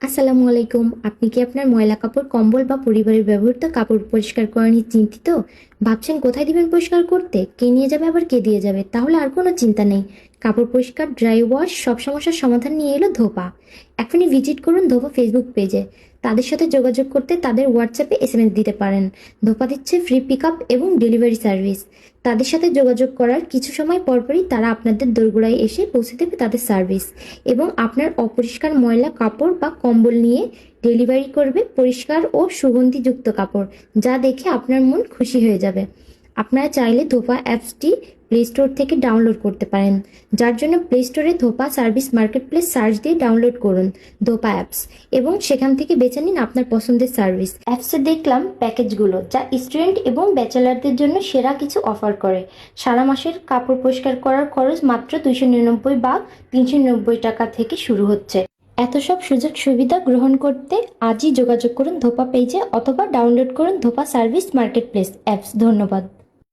আসসালামু আলাইকুম। আপনি কি আপনার ময়লা কাপড়, কম্বল বা পরিবারের ব্যবহৃত কাপড় পরিষ্কার করা নিয়ে চিন্তিত? ভাবছেন কোথায় দিবেন পরিষ্কার করতে? কে নিয়ে যাবে আবার কে দিয়ে যাবে? তাহলে আর কোনো চিন্তা নেই। কাপড় পরিষ্কার ড্রাই ওয়াশ সব সমস্যার সমাধান নিয়ে এলো ধোপা। এখনই ভিজিট করুন ধোপা ফেসবুক পেজে। তাদের সাথে যোগাযোগ করতে তাদের হোয়াটসঅ্যাপে এসএমএস দিতে পারেন। ধোপা দিচ্ছে ফ্রি পিক আপ এবং ডেলিভারি সার্ভিস। তাদের সাথে যোগাযোগ করার কিছু সময় পরপরই তারা আপনাদের দোরগোড়ায় এসে পৌঁছে দেবে তাদের সার্ভিস, এবং আপনার অপরিষ্কার ময়লা কাপড় বা কম্বল নিয়ে ডেলিভারি করবে পরিষ্কার ও সুগন্ধিযুক্ত কাপড়, যা দেখে আপনার মন খুশি হয়ে যাবে। আপনারা চাইলে ধোপা অ্যাপসটি প্লে স্টোর থেকে ডাউনলোড করতে পারেন, যার জন্য প্লে স্টোরে ধোপা সার্ভিস মার্কেট প্লেস সার্চ দিয়ে ডাউনলোড করুন ধোপা অ্যাপস, এবং সেখান থেকে বেছে নিন আপনার পছন্দের সার্ভিস। অ্যাপসে দেখলাম প্যাকেজগুলো যা স্টুডেন্ট এবং ব্যাচেলারদের জন্য সেরা কিছু অফার করে। সারা মাসের কাপড় পরিষ্কার করার খরচ মাত্র 299 বা 390 টাকা থেকে শুরু হচ্ছে। এত সব সুযোগ সুবিধা গ্রহণ করতে আজই যোগাযোগ করুন ধোপা পেজে অথবা ডাউনলোড করুন ধোপা সার্ভিস মার্কেট প্লেস অ্যাপস। ধন্যবাদ।